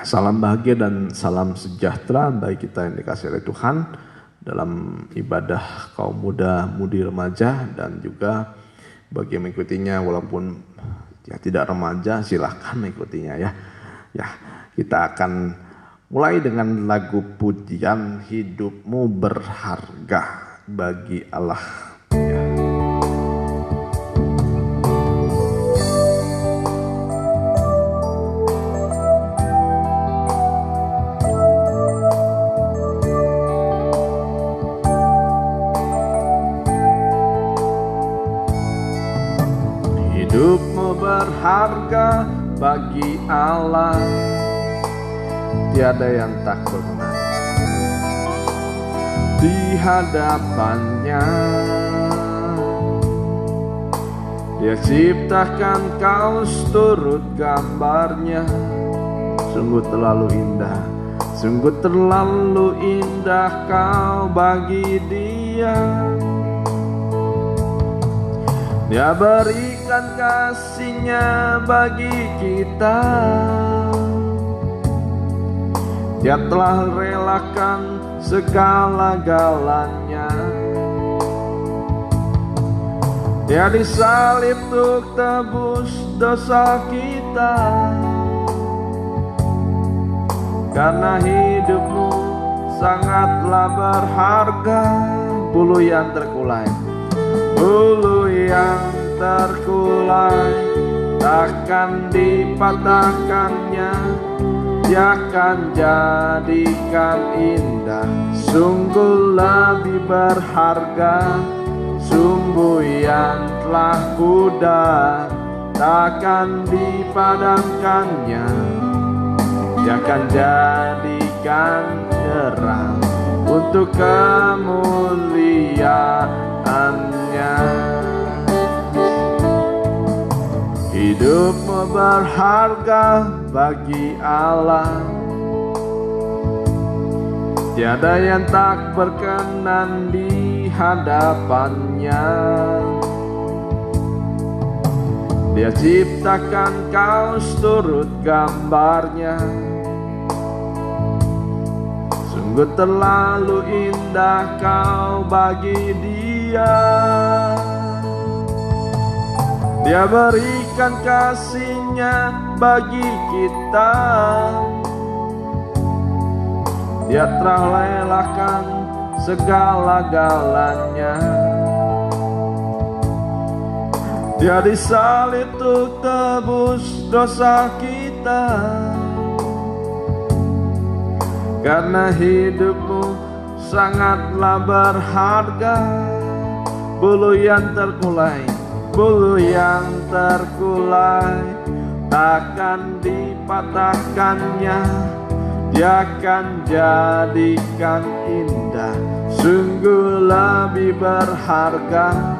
Salam bahagia dan salam sejahtera bagi kita yang dikasihi oleh Tuhan dalam ibadah kaum muda, mudi remaja, dan juga bagi yang mengikutinya walaupun ya tidak remaja, silahkan mengikutinya ya. Ya, kita akan mulai dengan lagu pujian Hidupmu Berharga Bagi Allah. Ya. Hidupmu berharga bagi Allah, tiada yang tak berkenan di hadapannya. Dia ciptakan kau seturut gambarnya, sungguh terlalu indah, sungguh terlalu indah kau bagi Dia. Dia berikan kasih-Nya bagi kita. Dia telah relakan segala-galanya. Dia disalib untuk tebus dosa kita. Karena hidupmu sangatlah berharga. Bulu yang terkulai, bulu yang terkulai takkan dipatahkannya. Dia akan jadikan indah, sungguh lebih berharga. Sumbu yang telah pudar takkan dipadamkannya. Dia akan jadikan terang untuk kemuliaan-Nya. Hidupmu berharga bagi Allah, tiada yang tak berkenan di hadapannya. Dia ciptakan kau seturut gambarnya, sungguh terlalu indah kau bagi Dia. Dia berikan kasih-Nya bagi kita. Dia telah relakan segala-galanya. Dia disalib untuk tebus dosa kita. Karena hidupmu sangatlah berharga. Bulu yang terkulai, bulu yang terkulai takkan dipatahkannya. Dia akan jadikan indah, sungguh lebih berharga.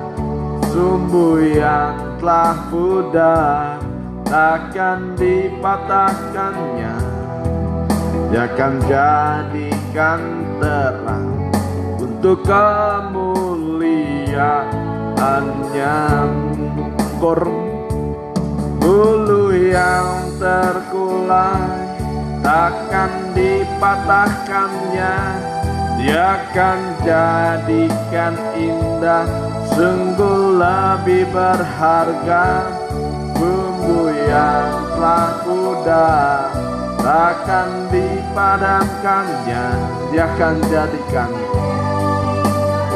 Sumbu yang telah pudar takkan dipatahkannya. Dia akan jadikan terang untuk kemuliaan-Nya. Bulu yang terkulai takkan dipatahkannya. Dia akan jadikan indah, sungguh lebih berharga. Bumbu yang telah pudar takkan dipadamkannya. Dia akan jadikan,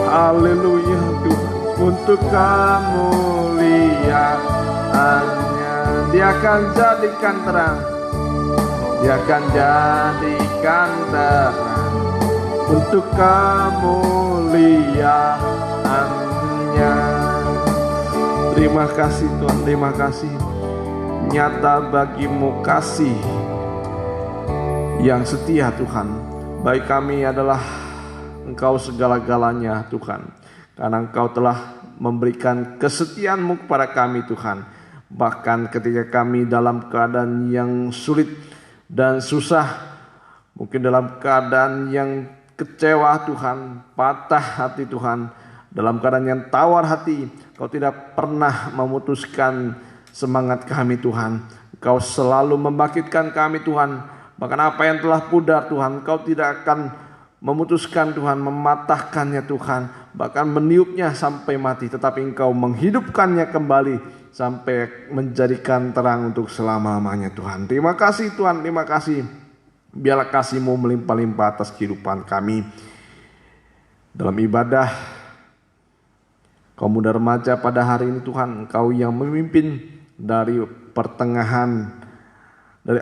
haleluya Tuhan, untuk kemuliaan-Nya. Dia akan jadikan terang, Dia akan jadikan terang untuk kemuliaan-Nya. Terima kasih Tuhan, terima kasih. Nyata bagimu kasih yang setia Tuhan. Bagi kami adalah Engkau segala-galanya Tuhan. Karena Engkau telah memberikan kesetiaan-Mu kepada kami Tuhan. Bahkan ketika kami dalam keadaan yang sulit dan susah, mungkin dalam keadaan yang kecewa Tuhan, patah hati Tuhan, dalam keadaan yang tawar hati, Kau tidak pernah memutuskan semangat kami Tuhan. Kau selalu membangkitkan kami Tuhan Bahkan apa yang telah pudar Tuhan, Engkau tidak akan memutuskan Tuhan, mematahkannya Tuhan, bahkan meniupnya sampai mati, tetapi Engkau menghidupkannya kembali sampai menjadikan terang untuk selama-lamanya Tuhan. Terima kasih Tuhan, terima kasih. Biarlah kasih-Mu melimpah-limpah atas kehidupan kami. Dalam ibadah kaum muda remaja pada hari ini Tuhan, Engkau yang memimpin dari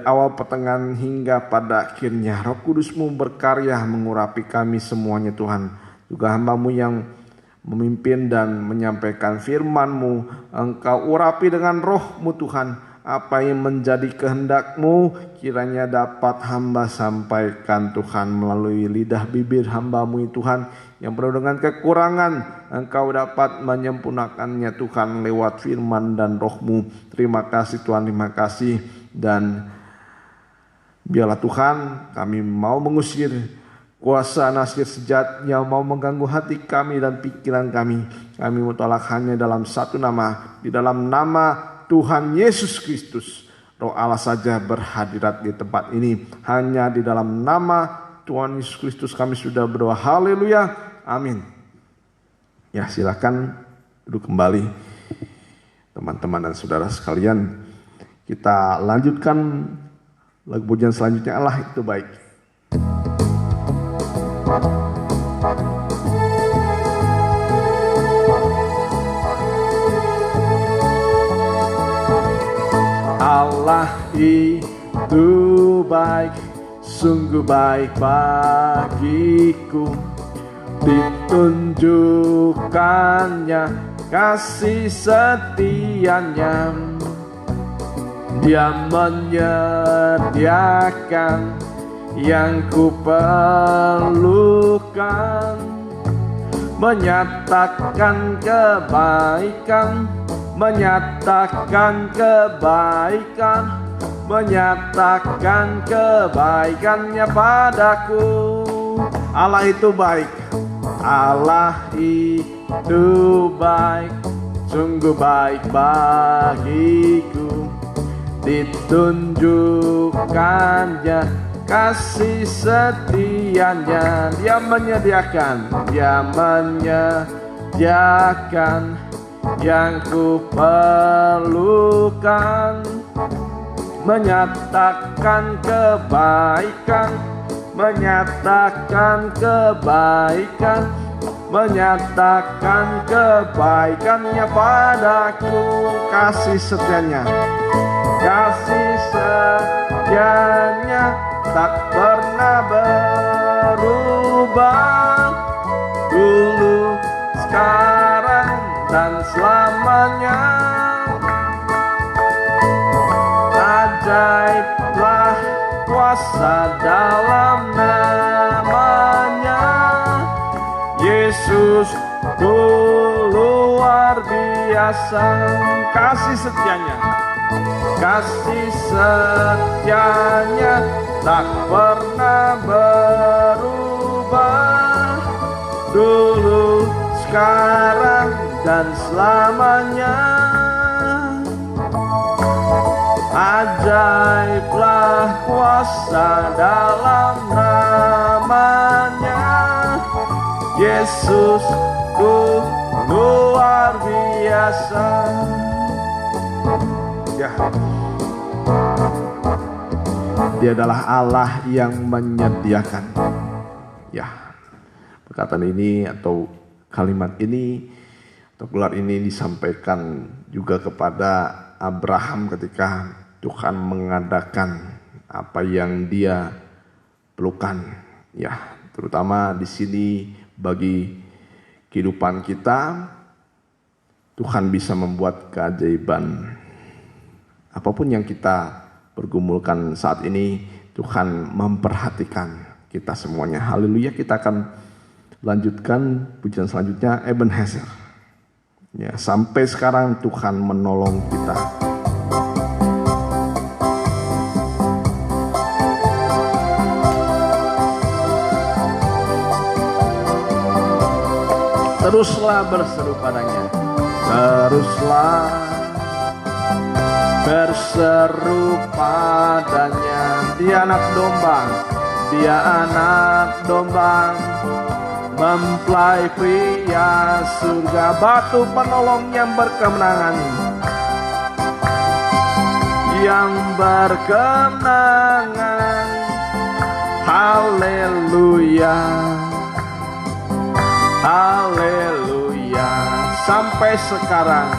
awal pertengahan hingga pada akhirnya. Roh Kudus-Mu berkarya mengurapi kami semuanya Tuhan. Juga hamba-Mu yang memimpin dan menyampaikan firman-Mu, Engkau urapi dengan Roh-Mu Tuhan. Apa yang menjadi kehendak-Mu kiranya dapat hamba sampaikan Tuhan melalui lidah bibir hamba-Mu Tuhan. Yang penuh dengan kekurangan, Engkau dapat menyempurnakannya Tuhan lewat firman dan Roh-Mu. Terima kasih Tuhan, terima kasih. Dan biarlah Tuhan, kami mau mengusir kuasa nasir sejat yang mau mengganggu hati kami dan pikiran kami. Kami mau tolak hanya dalam satu nama, di dalam nama Tuhan Yesus Kristus. Roh Allah saja berhadirat di tempat ini. Hanya di dalam nama Tuhan Yesus Kristus kami sudah berdoa. Haleluya. Amin. Ya, silakan duduk kembali teman-teman dan saudara sekalian. Kita lanjutkan lagu pujian selanjutnya, Allah itu baik. Allah itu baik, sungguh baik bagiku. Ditunjukkannya kasih setianya, Dia menyediakan yang ku perlukan, menyatakan kebaikan, menyatakan kebaikan, menyatakan kebaikannya padaku. Allah itu baik, Allah itu baik, sungguh baik bagiku. Ditunjukkannya kasih setianya, Dia menyediakan yang ku perlukan, menyatakan kebaikan, menyatakan kebaikan, menyatakan kebaikannya padaku. Kasih setianya, kasih setianya tak pernah berubah, dulu, sekarang, dan selamanya. Ajaiblah kuasa dalam namanya, Yesus ku luar biasa. Kasih setianya, kasih setianya tak pernah berubah, dulu, sekarang, dan selamanya. Ajaiblah kuasa dalam namanya, Yesus ku luar biasa. Ya, Dia adalah Allah yang menyediakan. Ya, perkataan ini atau kalimat ini atau gelar ini disampaikan juga kepada Abraham ketika Tuhan mengadakan apa yang dia perlukan. Ya, terutama di sini bagi kehidupan kita, Tuhan bisa membuat keajaiban. Apapun yang kita pergumulkan saat ini, Tuhan memperhatikan kita semuanya. Haleluya. Kita akan lanjutkan pujian selanjutnya, Ebenezer. Ya, sampai sekarang Tuhan menolong kita. Teruslah berseru padanya, teruslah berseru padanya, Dia anak domba, dia anak domba, mempelai pria surga, batu penolong yang berkemenangan, yang berkemenangan. Haleluya, haleluya. Sampai sekarang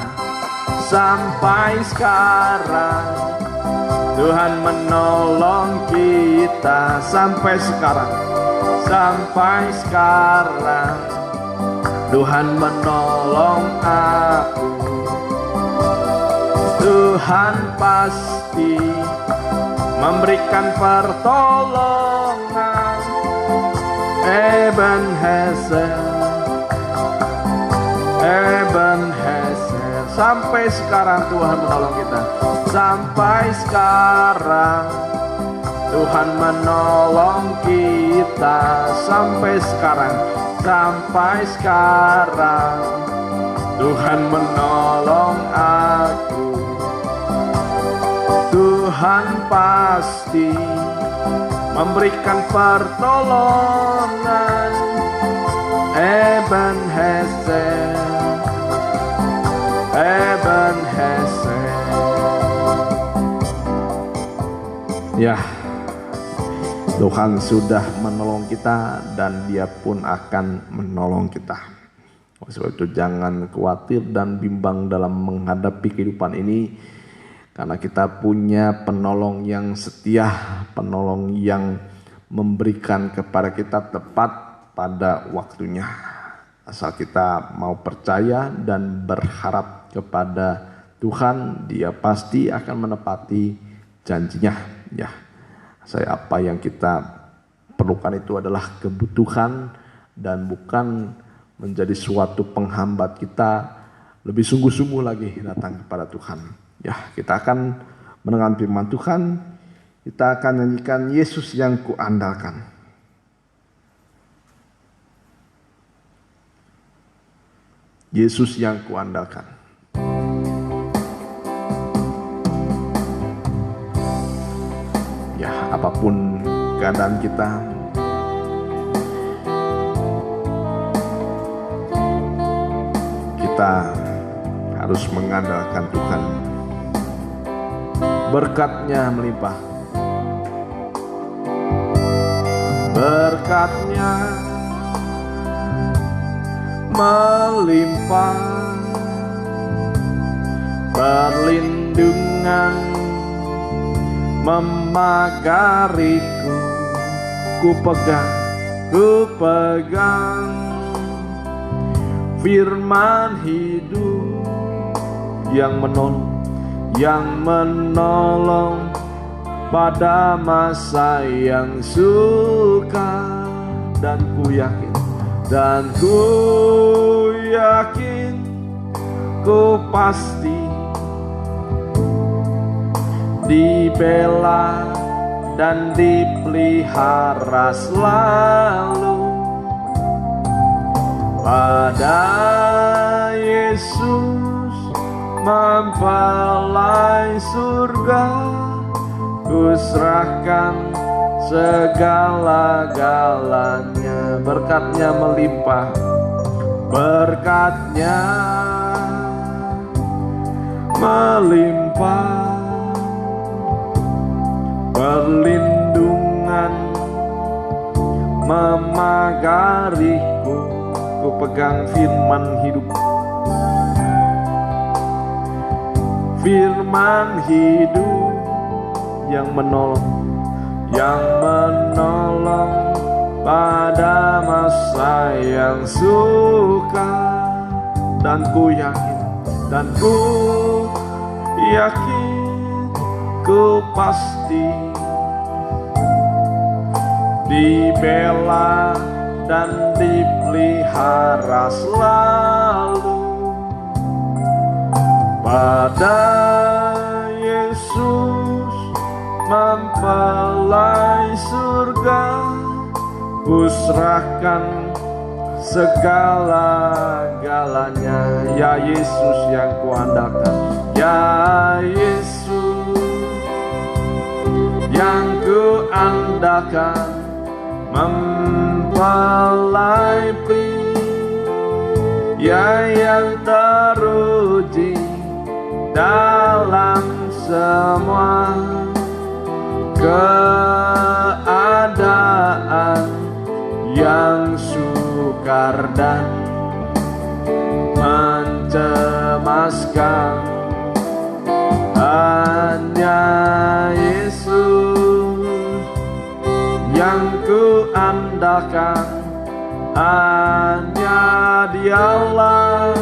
Tuhan menolong kita. Sampai sekarang Tuhan menolong aku. Tuhan pasti memberikan pertolongan. Ebenezer, sampai sekarang Tuhan menolong kita. Sampai sekarang Tuhan menolong kita. Sampai sekarang Tuhan menolong aku. Tuhan pasti memberikan pertolongan. Ebenezer, ya, Tuhan sudah menolong kita dan Dia pun akan menolong kita. Sebab itu jangan khawatir dan bimbang dalam menghadapi kehidupan ini, karena kita punya penolong yang setia, penolong yang memberikan kepada kita tepat pada waktunya. Asal kita mau percaya dan berharap kepada Tuhan, Dia pasti akan menepati janjinya. Ya, apa yang kita perlukan itu adalah kebutuhan dan bukan menjadi suatu penghambat kita lebih sungguh-sungguh lagi datang kepada Tuhan. Ya, kita akan mendengar firman Tuhan. Kita akan nyanyikan Yesus yang kuandalkan. Yesus yang kuandalkan. Ya, apapun keadaan kita, kita harus mengandalkan Tuhan. Berkat-Nya melimpah. Berkat-Nya melimpah. Perlindungan memagariku. Ku pegang firman hidup yang menolong pada masa yang sukar. Dan ku yakin ku pasti dibela dan dipelihara selalu pada Yesus mempelai surga. Ku serahkan segala-galanya. Berkat-Nya melimpah. Berkat-Nya melimpah. Perlindungan memagariku. Ku pegang firman hidup. Firman hidup yang menolong pada masa yang sukar. Dan ku yakin ku pasti dibela dan dipelihara selalu pada Yesus mempelai surga. Ku serahkan segala-galanya. Ya Yesus yang kuandalkan. Ya Yesus, yang ku andalkan, mempelai pria yang teruji dalam semua keadaan, yang sukar dan mencemaskan. Hanya Yesus yang ku andalkan, hanya Dialah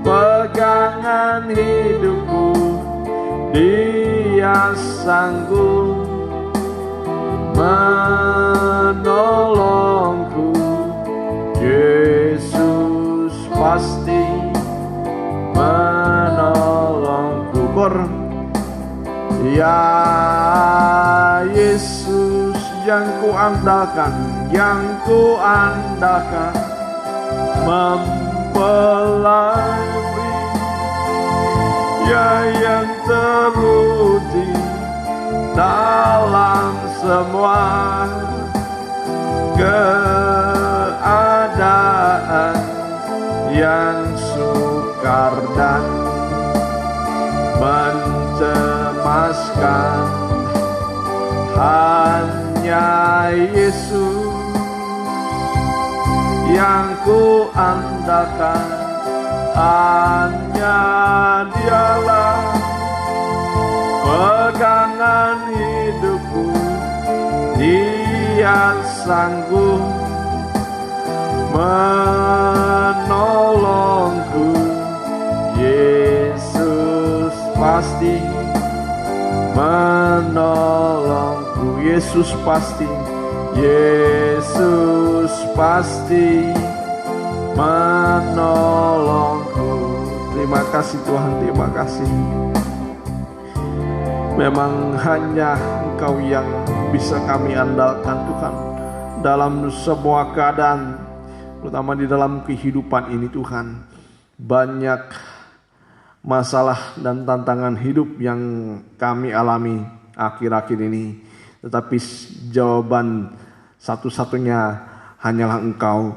pegangan hidupku. Dia sanggup menolongku. Yesus pasti menolongku. Ya Yesus yang ku andalkan, yang ku andalkan, mempelai pria yang teruji dalam semua keadaan, yang sukar dan mencemaskan. Hanya Yesus yang ku andalkan, hanya Dialah pegangan hidupku. Dia sanggup menolongku. Yesus pasti menolongku. Yesus pasti, Yesus pasti menolongku. Terima kasih Tuhan, terima kasih. Memang hanya Engkau yang bisa kami andalkan Tuhan, dalam semua keadaan, terutama di dalam kehidupan ini Tuhan. Banyak masalah dan tantangan hidup yang kami alami akhir-akhir ini, tetapi jawaban satu-satunya hanyalah Engkau.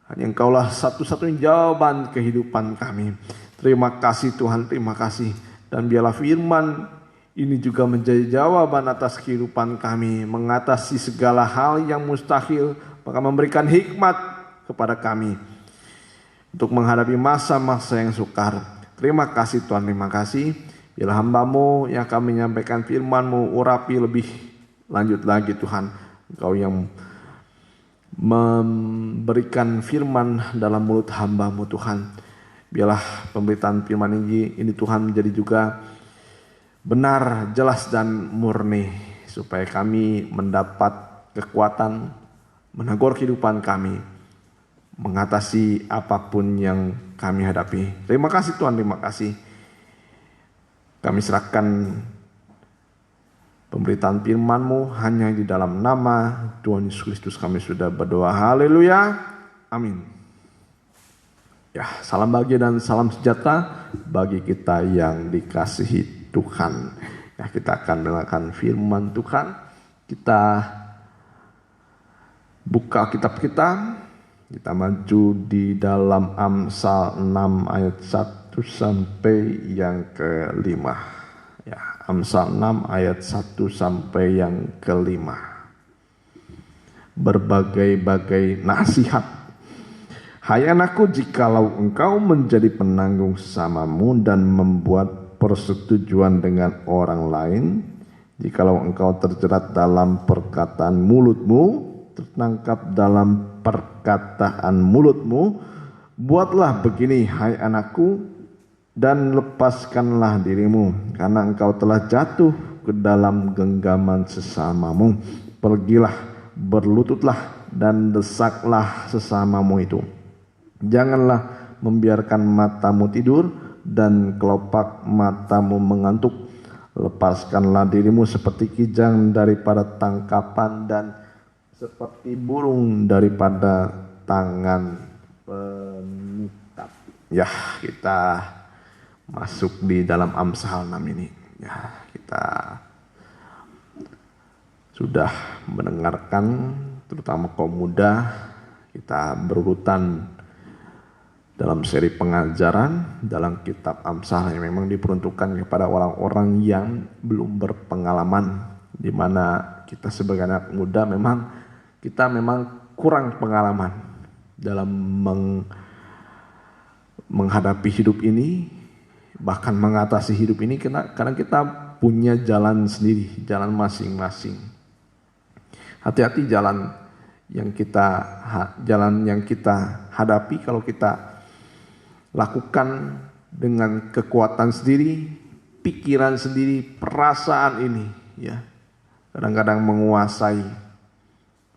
Hanya Engkaulah satu-satunya jawaban kehidupan kami. Terima kasih Tuhan, terima kasih. Dan biarlah firman ini juga menjadi jawaban atas kehidupan kami, mengatasi segala hal yang mustahil, maka memberikan hikmat kepada kami untuk menghadapi masa-masa yang sukar. Terima kasih Tuhan, terima kasih. Biarlah hamba-Mu yang akan menyampaikan firman-Mu, urapi lebih lanjut lagi Tuhan. Engkau yang memberikan firman dalam mulut hamba-Mu Tuhan. Biarlah pemberitaan firman ini Tuhan menjadi juga benar, jelas dan murni, supaya kami mendapat kekuatan menegur kehidupan kami, mengatasi apapun yang kami hadapi. Terima kasih Tuhan, terima kasih. Kami serahkan pemberitaan firman-Mu hanya di dalam nama Tuhan Yesus Kristus kami sudah berdoa. Haleluya. Amin. Ya, salam bahagia dan salam sejahtera bagi kita yang dikasihi Tuhan. Ya, kita akan dengarkan firman Tuhan. Kita buka kitab kita. Kita maju di dalam Amsal 6 ayat 1 sampai yang ke-5. Ya, Amsal 6 ayat 1 sampai yang ke-5. Berbagai-bagai nasihat. Hai anakku, jikalau engkau menjadi penanggung sesamamu dan membuat persetujuan dengan orang lain, jikalau engkau terjerat dalam perkataan mulutmu, tertangkap dalam perkataan mulutmu, buatlah begini hai anakku, dan lepaskanlah dirimu, karena engkau telah jatuh ke dalam genggaman sesamamu. Pergilah, berlututlah, dan desaklah sesamamu itu. Janganlah membiarkan matamu tidur dan kelopak matamu mengantuk. Lepaskanlah dirimu seperti kijang daripada tangkapan dan seperti burung daripada tangan penitab. Ya, kita masuk di dalam Amsal 6 ini. Ya, kita sudah mendengarkan, terutama kaum muda. Kita berurutan dalam seri pengajaran dalam kitab Amsal yang memang diperuntukkan kepada orang-orang yang belum berpengalaman, di mana kita sebagai anak muda kita memang kurang pengalaman dalam menghadapi hidup ini, bahkan mengatasi hidup ini, karena kita punya jalan sendiri, jalan masing-masing. Hati-hati jalan yang kita hadapi kalau kita lakukan dengan kekuatan sendiri, pikiran sendiri, perasaan ini, ya, kadang-kadang menguasai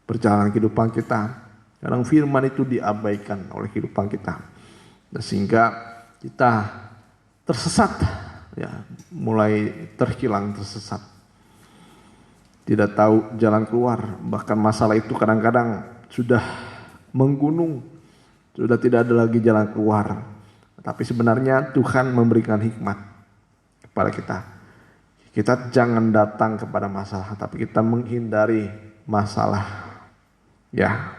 perjalanan kehidupan kita. Kadang firman itu diabaikan oleh kehidupan kita, dan sehingga kita tersesat, ya, mulai terhilang, tersesat, tidak tahu jalan keluar. Bahkan masalah itu kadang-kadang sudah menggunung, sudah tidak ada lagi jalan keluar. Tapi sebenarnya Tuhan memberikan hikmat kepada kita. Kita jangan datang kepada masalah, tapi kita menghindari masalah. Ya,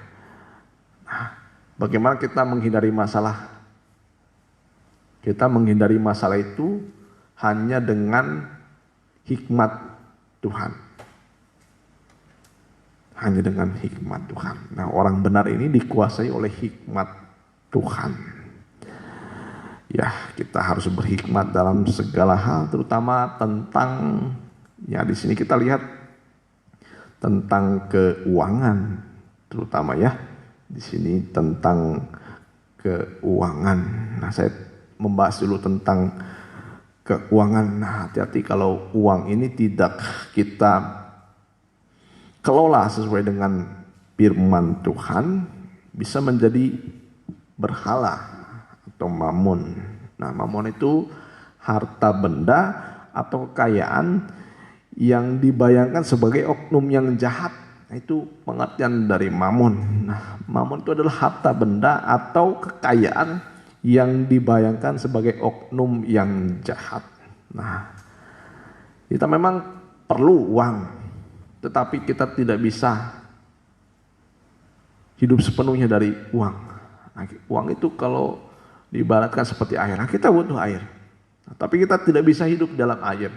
nah, bagaimana kita menghindari masalah? Kita menghindari masalah itu hanya dengan hikmat Tuhan. Hanya dengan hikmat Tuhan. Nah, orang benar ini dikuasai oleh hikmat Tuhan. Ya, kita harus berhikmat dalam segala hal, terutama tentang, ya, di sini kita lihat tentang keuangan, terutama, ya, di sini tentang keuangan. Nah, saya membahas dulu tentang keuangan. Nah, hati-hati kalau uang ini tidak kita kelola sesuai dengan firman Tuhan, bisa menjadi berhala atau mamun. Nah, mamun itu harta benda atau kekayaan yang dibayangkan sebagai oknum yang jahat. Nah, itu pengertian dari mamun. Nah, mamun itu adalah harta benda atau kekayaan yang dibayangkan sebagai oknum yang jahat. Nah, kita memang perlu uang, tetapi kita tidak bisa hidup sepenuhnya dari uang. Nah, uang itu kalau diibaratkan seperti air. Nah, kita butuh air, tapi kita tidak bisa hidup dalam air.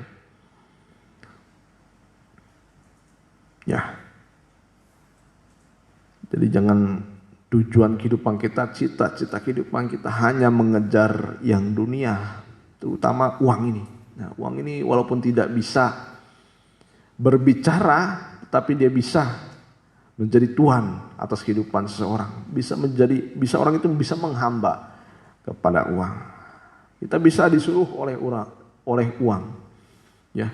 Ya, jadi jangan tujuan kehidupan kita, cita-cita kehidupan kita hanya mengejar yang dunia, terutama uang ini. Nah, uang ini walaupun tidak bisa berbicara, tapi dia bisa menjadi Tuhan atas kehidupan seseorang. Bisa orang itu bisa menghamba kepada uang. Kita bisa disuruh oleh uang, ya,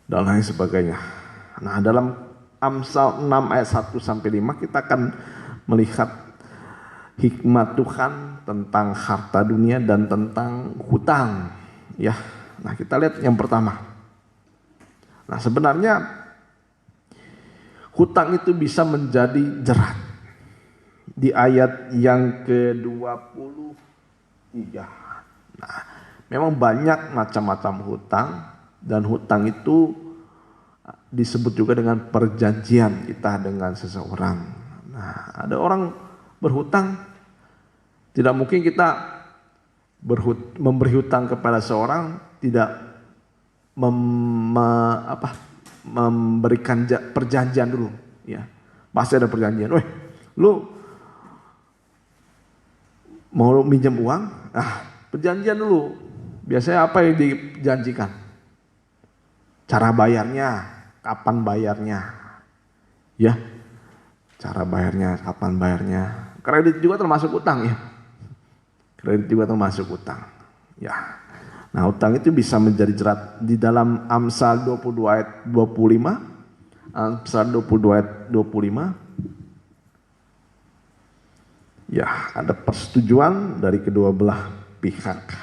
dan lain sebagainya. Nah, dalam Amsal 6 ayat 1 sampai 5 kita akan melihat hikmat Tuhan tentang harta dunia dan tentang hutang, ya. Nah, kita lihat yang pertama. Nah, sebenarnya hutang itu bisa menjadi jerat. Di ayat yang ke-23. Nah, memang banyak macam-macam hutang, dan hutang itu disebut juga dengan perjanjian kita dengan seseorang. Nah, ada orang berhutang, tidak mungkin kita memberi hutang kepada seorang tidak memberikan perjanjian dulu, ya. Pasti ada perjanjian. Weh, lu mau minjem uang? Perjanjian dulu. Biasanya apa yang dijanjikan? Cara bayarnya, kapan bayarnya, ya. Cara bayarnya, kapan bayarnya. Kredit juga termasuk utang, ya. Kredit juga termasuk utang, ya. Nah, hutang itu bisa menjadi jerat. Di dalam Amsal 22 ayat 25, Amsal 22 ayat 25, ya, ada persetujuan dari kedua belah pihak.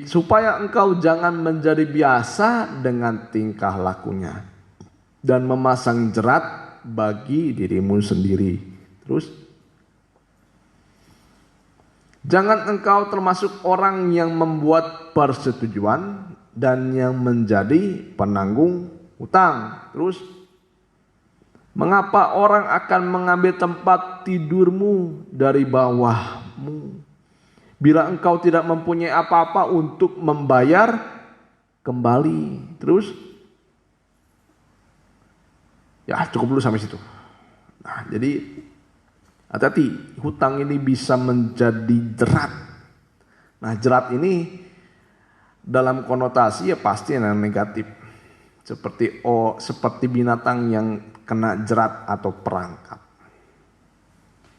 Supaya engkau jangan menjadi biasa dengan tingkah lakunya dan memasang jerat bagi dirimu sendiri. Terus, jangan engkau termasuk orang yang membuat persetujuan dan yang menjadi penanggung hutang. Terus, mengapa orang akan mengambil tempat tidurmu dari bawahmu, bila engkau tidak mempunyai apa-apa untuk membayar kembali? Terus, ya cukup dulu sampai situ. Nah, jadi hati-hati, hutang ini bisa menjadi jerat. Nah, jerat ini dalam konotasi ya pasti yang negatif. Seperti binatang yang kena jerat atau perangkap.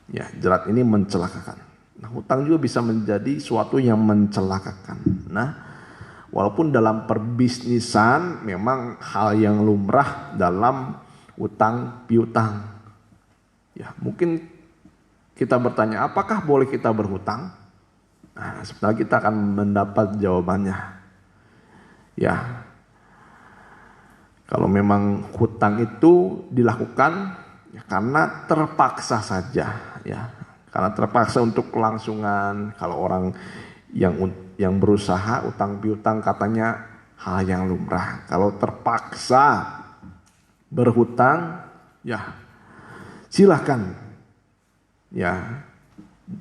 Ya, jerat ini mencelakakan. Nah, hutang juga bisa menjadi suatu yang mencelakakan. Nah, walaupun dalam perbisnisan memang hal yang lumrah dalam utang piutang. Ya, mungkin kita bertanya, apakah boleh kita berhutang? Nah, sebentar kita akan mendapat jawabannya. Ya, kalau memang hutang itu dilakukan ya karena terpaksa saja, ya, karena terpaksa untuk kelangsungan. Kalau orang yang berusaha utang piutang katanya hal yang lumrah. Kalau terpaksa berhutang, ya silahkan, ya.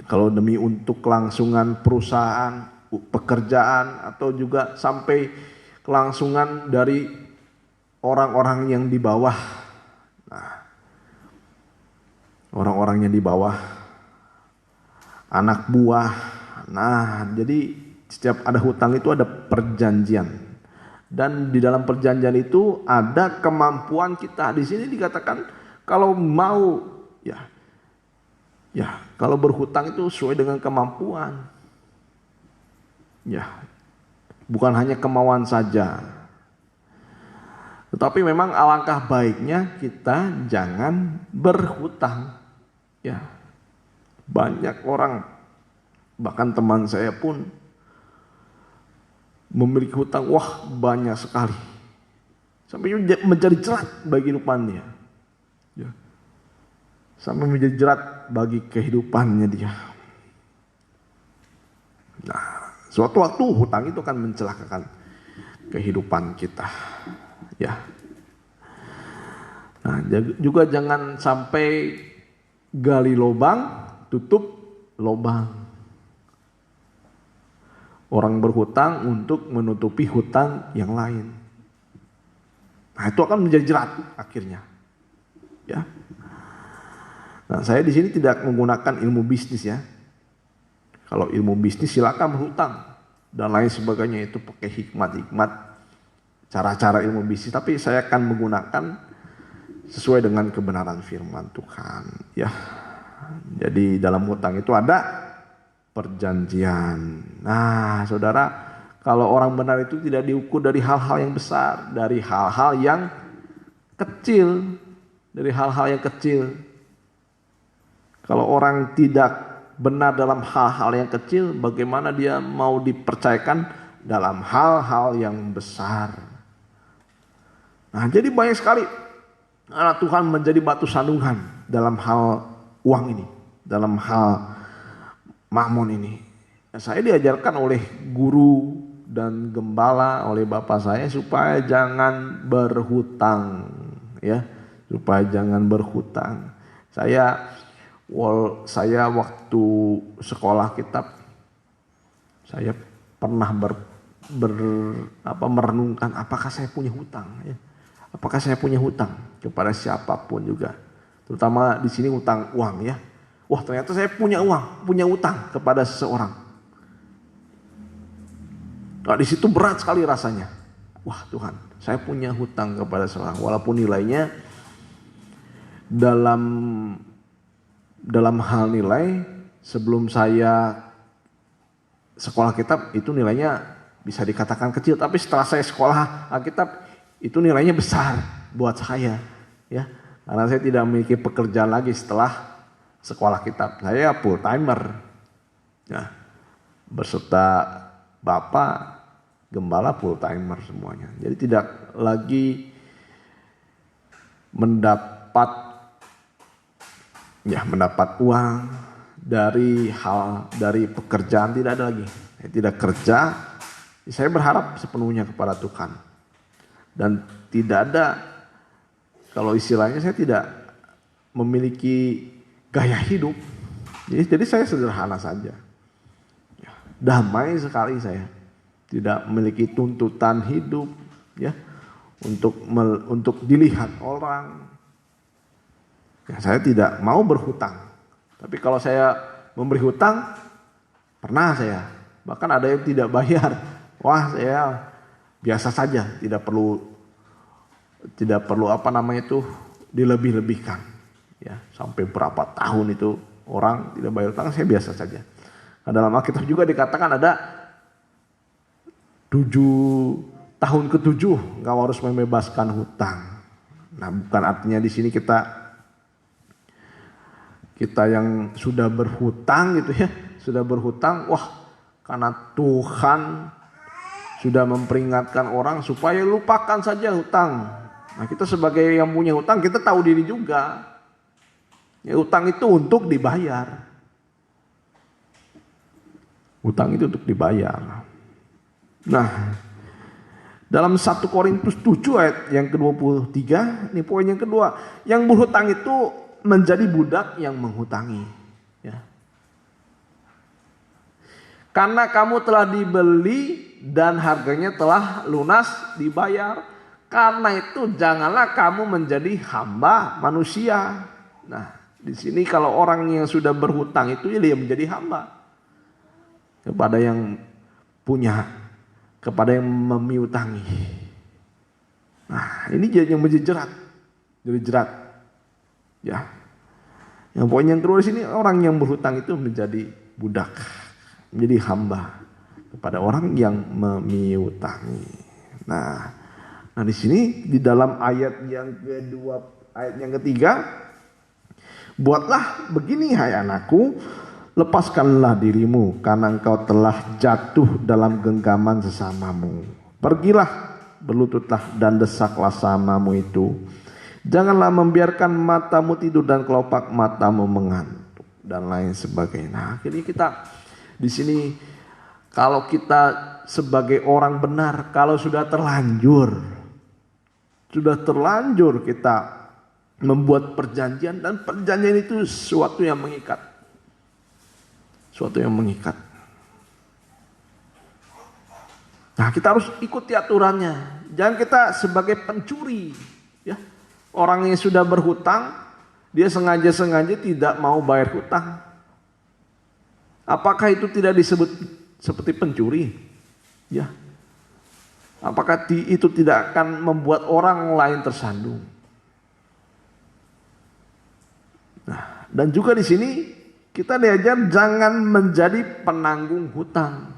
Kalau demi untuk kelangsungan perusahaan, pekerjaan, atau juga sampai kelangsungan dari orang-orang yang di bawah. Nah, orang-orang yang di bawah, anak buah. Nah, jadi setiap ada hutang itu ada perjanjian. Dan di dalam perjanjian itu ada kemampuan kita. Di sini dikatakan kalau mau, ya kalau berhutang itu sesuai dengan kemampuan. Ya, bukan hanya kemauan saja. Tetapi memang alangkah baiknya kita jangan berhutang. Ya, banyak orang, bahkan teman saya pun memiliki hutang, wah banyak sekali. Sampai menjadi jerat bagi kehidupannya. Ya. Sampai menjadi jerat bagi kehidupannya dia. Nah, suatu waktu hutang itu akan mencelakakan kehidupan kita. Ya. Nah, juga jangan sampai gali lubang, tutup lubang. Orang berhutang untuk menutupi hutang yang lain. Nah, itu akan menjadi jerat akhirnya. Ya. Nah, saya di sini tidak menggunakan ilmu bisnis ya. Kalau ilmu bisnis silakan berhutang dan lain sebagainya, itu pakai hikmat-hikmat, cara-cara ilmu bisnis. Tapi saya akan menggunakan sesuai dengan kebenaran firman Tuhan. Ya, jadi dalam hutang itu ada perjanjian. Nah, saudara, kalau orang benar itu tidak diukur dari hal-hal yang besar, dari hal-hal yang kecil, dari hal-hal yang kecil. Kalau orang tidak benar dalam hal-hal yang kecil, bagaimana dia mau dipercayakan dalam hal-hal yang besar? Nah, jadi banyak sekali anak Tuhan menjadi batu sandungan dalam hal uang ini, dalam hal mamon ini. Nah, saya diajarkan oleh guru dan gembala, oleh bapak saya, supaya jangan berhutang, ya, supaya jangan berhutang. Saya waktu sekolah kitab, saya pernah merenungkan apakah saya punya hutang, ya. Apakah saya punya hutang kepada siapapun juga, terutama di sini hutang uang, ya. Wah, ternyata saya punya hutang kepada seseorang. Nah, di situ berat sekali rasanya. Wah, Tuhan, saya punya hutang kepada seseorang, walaupun nilainya dalam hal nilai, sebelum saya sekolah kitab itu nilainya bisa dikatakan kecil, tapi setelah saya sekolah Alkitab itu nilainya besar buat saya, ya, karena saya tidak memiliki pekerjaan lagi setelah sekolah kitab. Saya full timer, ya, berserta bapak gembala full timer semuanya. Jadi tidak lagi mendapat uang dari pekerjaan, tidak ada lagi. Saya tidak kerja, Saya berharap sepenuhnya kepada Tuhan. Dan tidak ada, kalau istilahnya saya tidak memiliki gaya hidup. Jadi saya sederhana saja. Damai sekali saya. Tidak memiliki tuntutan hidup ya untuk dilihat orang. Ya, saya tidak mau berhutang. Tapi kalau saya memberi hutang, pernah saya. Bahkan ada yang tidak bayar. Wah, saya biasa saja, tidak perlu dilebih-lebihkan. Ya, sampai berapa tahun itu orang tidak bayar hutang, saya biasa saja. Nah, dalam Alkitab juga dikatakan ada 7 tahun ke-7 engkau harus membebaskan hutang. Nah, bukan artinya di sini kita yang sudah berhutang gitu ya, sudah berhutang, wah karena Tuhan sudah memperingatkan orang supaya lupakan saja hutang. Nah, kita sebagai yang punya hutang, kita tahu diri juga. Ya, hutang itu untuk dibayar. Hutang itu untuk dibayar. Nah, dalam 1 Korintus 7 ayat yang ke-23, ini poin yang kedua. Yang berhutang itu menjadi budak yang menghutangi. Ya. Karena kamu telah dibeli dan harganya telah lunas dibayar. Karena itu janganlah kamu menjadi hamba manusia. Nah, di sini kalau orang yang sudah berhutang itu dia menjadi hamba kepada yang punya, kepada yang memiutangi. Nah, ini yang menjadi jerat. Ya. Yang poin yang kedua di sini, orang yang berhutang itu menjadi budak, menjadi hamba kepada orang yang memiutangi. Nah, di sini di dalam ayat yang kedua, ayat yang ketiga, buatlah begini hai anakku, lepaskanlah dirimu karena engkau telah jatuh dalam genggaman sesamamu. Pergilah, berlututlah dan desaklah samamu itu. Janganlah membiarkan matamu tidur dan kelopak matamu mengantuk dan lain sebagainya. Nah, akhirnya kita di sini, kalau kita sebagai orang benar, kalau sudah terlanjur kita membuat perjanjian, dan perjanjian itu sesuatu yang mengikat. Nah, kita harus ikuti aturannya. Jangan kita sebagai pencuri, ya. Orang yang sudah berhutang, dia sengaja tidak mau bayar hutang. Apakah itu tidak disebut seperti pencuri? Ya. Apakah itu tidak akan membuat orang lain tersandung? Nah, dan juga di sini kita diajar jangan menjadi penanggung hutang.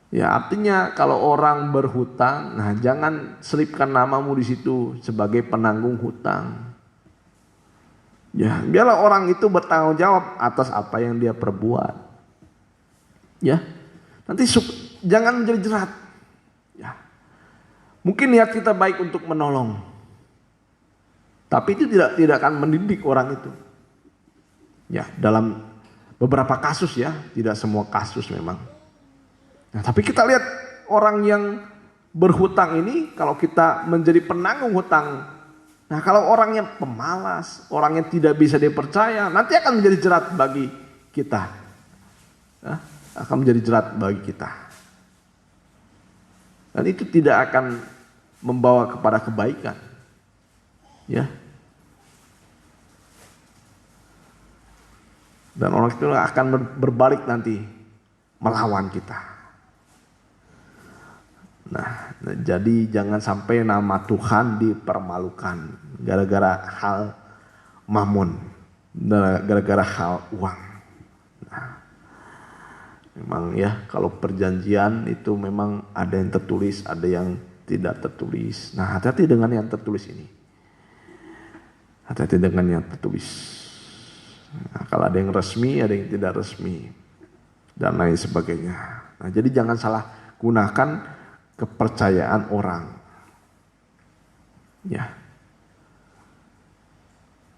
Ya, artinya kalau orang berhutang, nah jangan selipkan namamu di situ sebagai penanggung hutang. Ya, biarlah orang itu bertanggung jawab atas apa yang dia perbuat. Ya, nanti jangan menjadi jerat. Ya, mungkin niat kita baik untuk menolong, tapi itu tidak akan mendidik orang itu. Ya, dalam beberapa kasus ya, tidak semua kasus memang. Nah, tapi kita lihat orang yang berhutang ini, kalau kita menjadi penanggung hutang, nah kalau orang yang pemalas, orang yang tidak bisa dipercaya, nanti akan menjadi jerat bagi kita. Nah, akan menjadi jerat bagi kita. Dan itu tidak akan membawa kepada kebaikan. Ya. Dan orang itu akan berbalik nanti melawan kita. Nah, jadi jangan sampai nama Tuhan dipermalukan gara-gara hal mamun, gara-gara hal uang. Nah, memang ya, kalau perjanjian itu memang ada yang tertulis, ada yang tidak tertulis. Nah, hati-hati dengan yang tertulis ini. Hati-hati dengan yang tertulis. Nah, kalau ada yang resmi, ada yang tidak resmi, dan lain sebagainya. Nah, jadi jangan salah gunakan kepercayaan orang. Ya.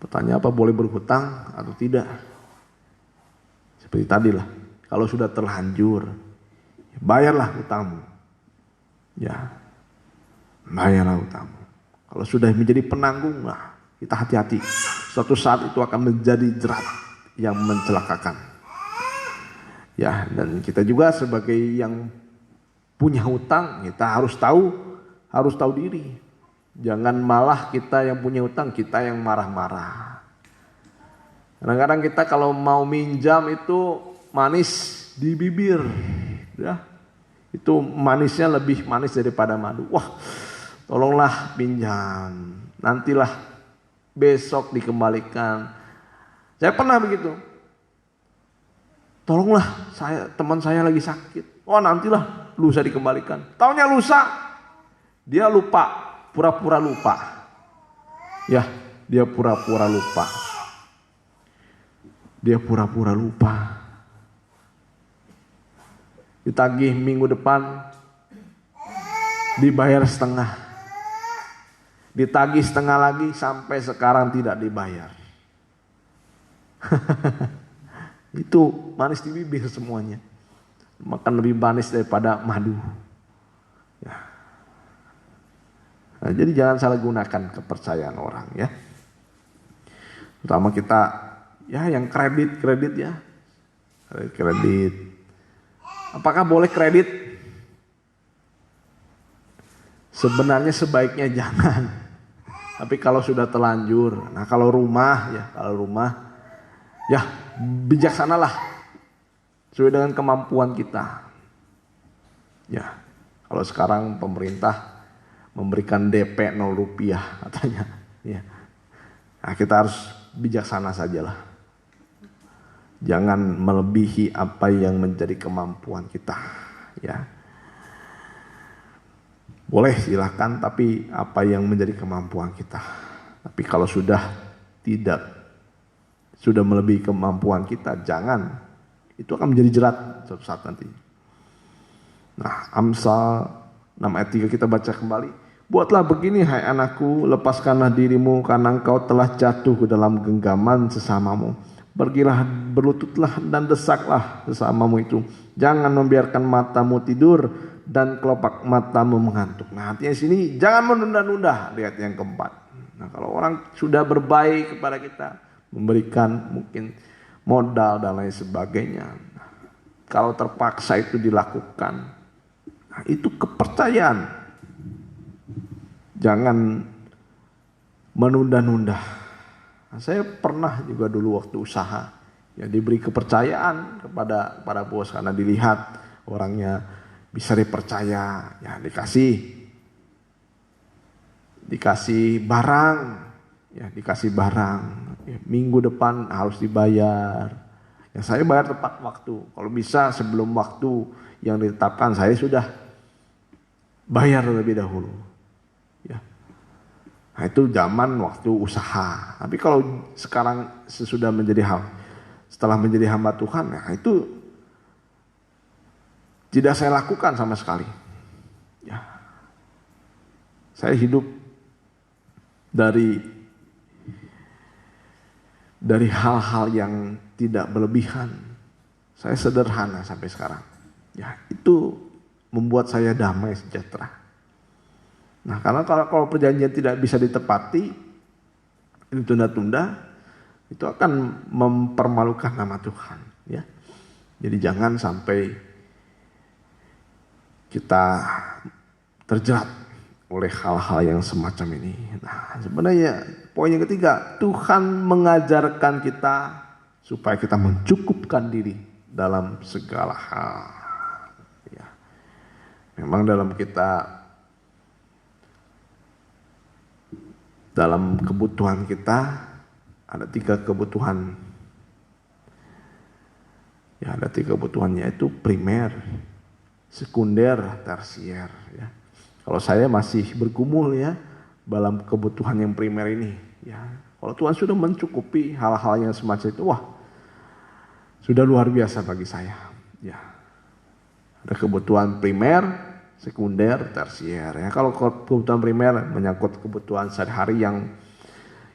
Pertanyaan apa, boleh berhutang atau tidak? Seperti tadi lah, kalau sudah terlanjur, ya bayarlah utangmu. Ya, bayarlah utangmu. Kalau sudah menjadi penanggung, nah, kita hati-hati. Suatu saat itu akan menjadi jerat yang mencelakakan. Ya, dan kita juga sebagai yang punya hutang, kita harus tahu diri. Jangan malah kita yang punya hutang, kita yang marah-marah. Kadang-kadang kita kalau mau minjam itu manis di bibir, ya. Itu manisnya lebih manis daripada madu. Wah, tolonglah pinjam, nantilah besok dikembalikan. Saya pernah begitu. Tolonglah, teman saya lagi sakit. Oh, nantilah lusa dikembalikan. Taunya lusa, dia lupa, pura-pura lupa. Ya, dia pura-pura lupa. Dia pura-pura lupa. Ditagih minggu depan, dibayar setengah. Ditagih setengah lagi, sampai sekarang tidak dibayar. Itu manis di bibir semuanya. Makan lebih manis daripada madu. Ya. Nah, jadi jangan salah gunakan kepercayaan orang, ya. Terutama kita, ya, yang kredit ya, kredit. Apakah boleh kredit? Sebenarnya sebaiknya jangan. Tapi kalau sudah terlanjur, nah kalau rumah, ya bijaksanalah sesuai dengan kemampuan kita. Ya, kalau sekarang pemerintah memberikan DP 0 rupiah katanya. Ya, nah kita harus bijaksana sajalah. Jangan melebihi apa yang menjadi kemampuan kita, ya. Boleh silakan, tapi apa yang menjadi kemampuan kita. Tapi kalau sudah melebihi kemampuan kita, jangan. Itu akan menjadi jerat suatu saat nanti. Nah, Amsal 6 ayat 3 kita baca kembali. Buatlah begini, hai anakku, lepaskanlah dirimu karena engkau telah jatuh ke dalam genggaman sesamamu. Pergilah, berlututlah dan desaklah sesamamu itu. Jangan membiarkan matamu tidur dan kelopak matamu mengantuk. Nah, artinya sini jangan menunda-nunda. Lihat yang keempat. Nah, kalau orang sudah berbaik kepada kita, memberikan mungkin modal dan lain sebagainya. Nah, kalau terpaksa itu dilakukan, nah, itu kepercayaan. Jangan menunda-nunda. Nah, saya pernah juga dulu waktu usaha, ya, diberi kepercayaan kepada para bos karena dilihat orangnya bisa dipercaya, ya, dikasih barang, ya, ya, minggu depan harus dibayar. Ya, saya bayar tepat waktu. Kalau bisa sebelum waktu yang ditetapkan saya sudah bayar terlebih dahulu. Nah, itu zaman waktu usaha. Tapi kalau sekarang setelah menjadi hamba Tuhan, nah itu tidak saya lakukan sama sekali. Ya. Saya hidup dari hal-hal yang tidak berlebihan. Saya sederhana sampai sekarang. Ya, itu membuat saya damai sejahtera. Nah, karena kalau perjanjian tidak bisa ditepati, ditunda-tunda, itu akan mempermalukan nama Tuhan, ya. Jadi jangan sampai kita terjerat oleh hal-hal yang semacam ini. Nah, sebenarnya poin yang ketiga, Tuhan mengajarkan kita supaya kita mencukupkan diri dalam segala hal. Ya. Memang dalam kebutuhan kita ada 3 kebutuhan. Ya, ada 3 kebutuhan, yaitu primer, sekunder, tersier. Ya. Kalau saya masih bergumul, ya, dalam kebutuhan yang primer ini. Ya. Kalau Tuhan sudah mencukupi hal-hal yang semacam itu, wah, sudah luar biasa bagi saya. Ya. Ada kebutuhan primer, sekunder, tersier. Ya, kalau kebutuhan primer menyangkut kebutuhan sehari-hari yang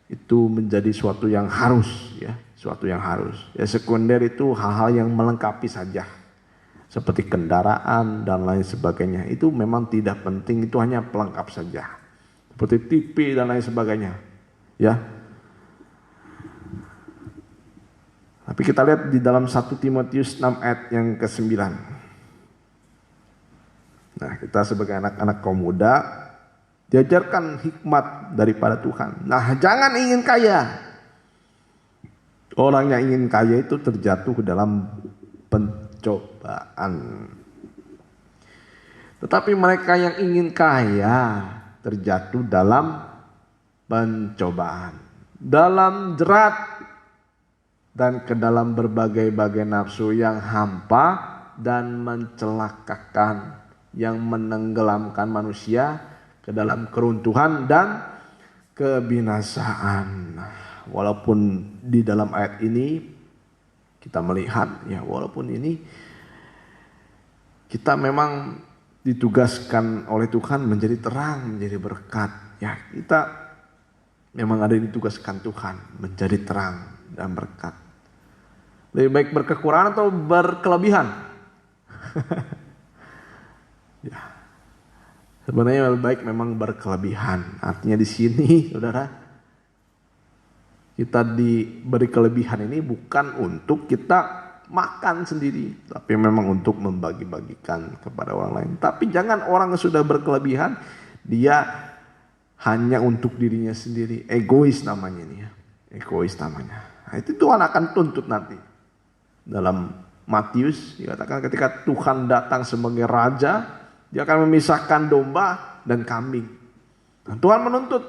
itu menjadi suatu yang harus, ya, suatu yang harus. Ya, sekunder itu hal-hal yang melengkapi saja. seperti kendaraan dan lain sebagainya. Itu memang tidak penting, itu hanya pelengkap saja. Seperti TV dan lain sebagainya. Ya. Tapi kita lihat di dalam 1 Timotius 6 ayat yang ke-9. Nah, kita sebagai anak-anak kaum muda diajarkan hikmat daripada Tuhan. Nah, jangan ingin kaya. Orang yang ingin kaya itu terjatuh dalam pencobaan. Tetapi mereka yang ingin kaya terjatuh dalam pencobaan, dalam jerat, dan ke dalam berbagai-bagai nafsu yang hampa dan mencelakakan, yang menenggelamkan manusia ke dalam keruntuhan dan kebinasaan. Walaupun di dalam ayat ini kita melihat, ya walaupun ini kita memang ditugaskan oleh Tuhan menjadi terang, menjadi berkat. Ya, kita memang ada ditugaskan Tuhan menjadi terang dan berkat. Lebih baik berkekurangan atau berkelebihan? Ya. Sebenarnya lebih baik memang berkelebihan. Artinya di sini, saudara, kita diberi kelebihan ini bukan untuk kita makan sendiri, tapi memang untuk membagi-bagikan kepada orang lain. Tapi jangan orang yang sudah berkelebihan, dia hanya untuk dirinya sendiri. Egois namanya ini ya. Egois namanya. Nah, itu Tuhan akan tuntut nanti. Dalam Matius dikatakan ketika Tuhan datang sebagai raja, dia akan memisahkan domba dan kambing. Nah, Tuhan menuntut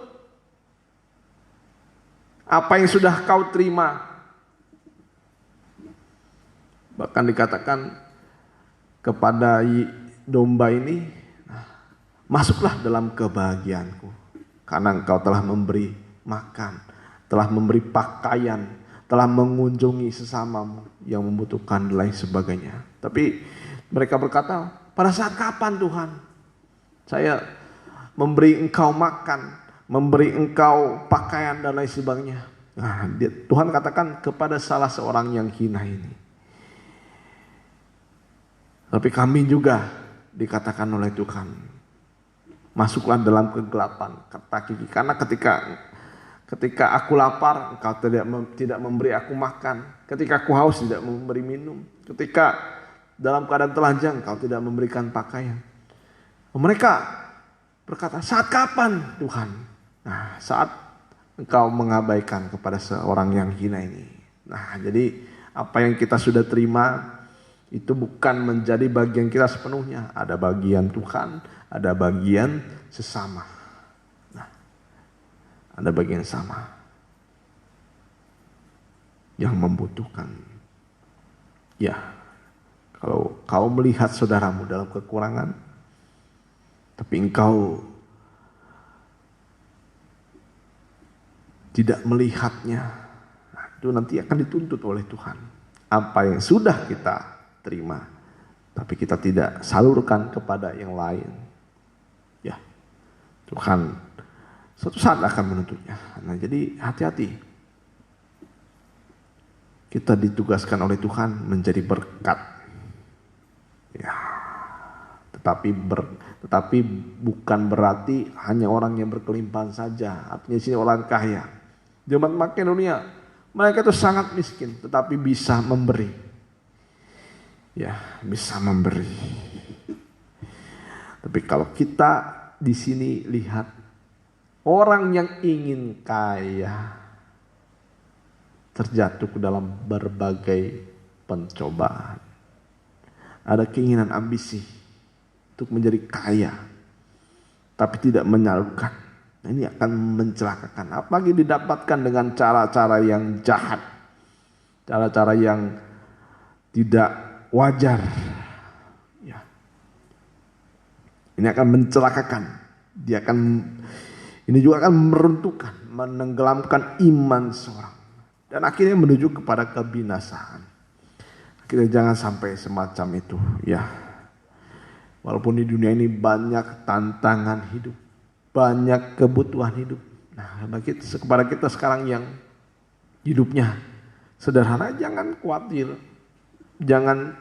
apa yang sudah kau terima. Bahkan dikatakan kepada domba ini, masuklah dalam kebahagiaanku, karena engkau telah memberi makan, telah memberi pakaian, telah mengunjungi sesamamu yang membutuhkan dan lain sebagainya. Tapi mereka berkata, pada saat kapan Tuhan saya memberi engkau makan, memberi engkau pakaian dan lain sebagainya? Nah, Tuhan katakan kepada salah seorang yang hina ini. Tapi kami juga dikatakan oleh Tuhan, masuklah dalam kegelapan, kata Kiki, karena ketika aku lapar, engkau tidak memberi aku makan. Ketika aku haus, tidak memberi minum. Ketika dalam keadaan telanjang, engkau tidak memberikan pakaian. Mereka berkata, saat kapan Tuhan? Nah, saat engkau mengabaikan kepada seorang yang hina ini. Nah, jadi apa yang kita sudah terima itu bukan menjadi bagian kita sepenuhnya. Ada bagian Tuhan, ada bagian sesama. Nah, ada bagian sama yang membutuhkan. Ya, kalau kau melihat saudaramu dalam kekurangan, tapi engkau tidak melihatnya, nah, itu nanti akan dituntut oleh Tuhan. Apa yang sudah kita terima, tapi kita tidak salurkan kepada yang lain, ya Tuhan suatu saat akan menuntutnya. Nah, jadi hati-hati. Kita ditugaskan oleh Tuhan menjadi berkat, ya. Tetapi bukan berarti hanya orang yang berkelimpahan saja. Artinya sini orang kaya. Jemaat Makedonia, mereka itu sangat miskin, tetapi bisa memberi. Ya, bisa memberi. Tapi kalau kita di sini lihat orang yang ingin kaya terjatuh ke dalam berbagai pencobaan. Ada keinginan ambisi untuk menjadi kaya, tapi tidak menyalurkan. Ini akan mencelakakan. Apalagi didapatkan dengan cara-cara yang jahat, cara-cara yang tidak wajar. Ya. Ini akan mencelakakan. Ini juga akan meruntuhkan, menenggelamkan iman seorang, dan akhirnya menuju kepada kebinasaan. Akhirnya jangan sampai semacam itu. Ya. Walaupun di dunia ini banyak tantangan hidup, banyak kebutuhan hidup. Nah, kepada kita sekarang yang hidupnya sederhana, jangan khawatir, jangan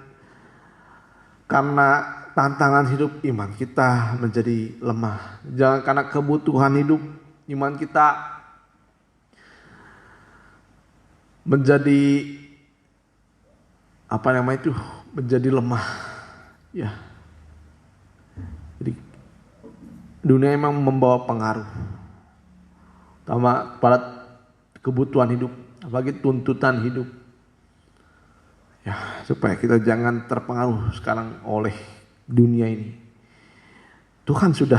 karena tantangan hidup iman kita menjadi lemah. Jangan karena kebutuhan hidup iman kita menjadi menjadi lemah. Ya. Jadi dunia memang membawa pengaruh sama pada kebutuhan hidup, apalagi tuntutan hidup. Ya, supaya kita jangan terpengaruh sekarang oleh dunia ini. Tuhan sudah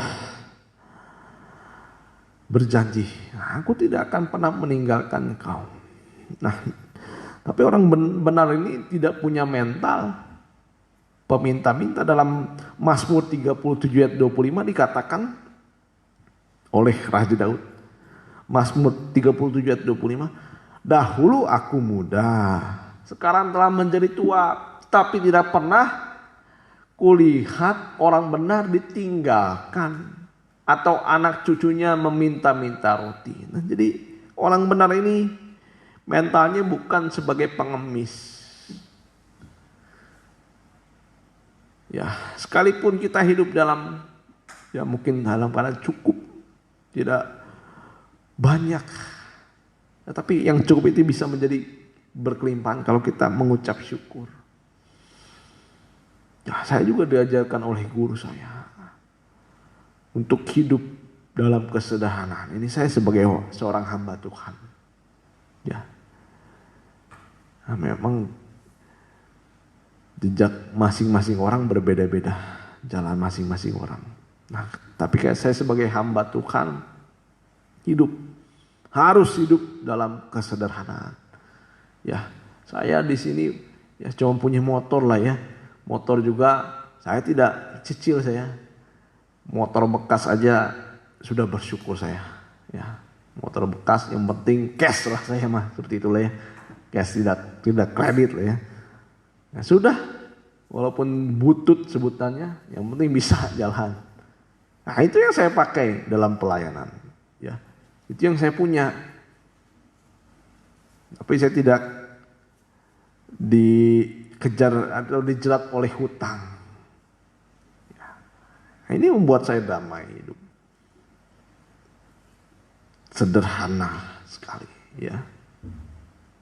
berjanji, aku tidak akan pernah meninggalkan engkau. Nah, tapi orang benar ini tidak punya mental peminta-minta. Dalam Mazmur 37 ayat 25 dikatakan oleh Raja Daud. Mazmur 37 ayat 25, dahulu aku muda, sekarang telah menjadi tua, tapi tidak pernah kulihat orang benar ditinggalkan atau anak cucunya meminta-minta roti. Nah, jadi orang benar ini mentalnya bukan sebagai pengemis. Ya, sekalipun kita hidup dalam, ya mungkin dalam keadaan cukup, tidak banyak, ya, tapi yang cukup itu bisa menjadi berkelimpahan kalau kita mengucap syukur. Ya, saya juga diajarkan oleh guru saya untuk hidup dalam kesederhanaan. Ini saya sebagai seorang hamba Tuhan. Ya, nah, memang jejak masing-masing orang berbeda-beda, jalan masing-masing orang. Nah, tapi kayak saya sebagai hamba Tuhan harus hidup dalam kesederhanaan. Ya, saya di sini ya cuma punya motor lah ya. Motor juga saya tidak cicil saya. Motor bekas aja sudah bersyukur saya. Ya, motor bekas yang penting cash lah saya mah, seperti itulah ya. Cash tidak kredit lah ya. Nah, sudah, walaupun butut sebutannya, yang penting bisa jalan. Nah, itu yang saya pakai dalam pelayanan. Ya, itu yang saya punya. Tapi saya tidak dikejar atau dijerat oleh hutang. Ya. Nah, ini membuat saya damai hidup. Sederhana sekali. Ya.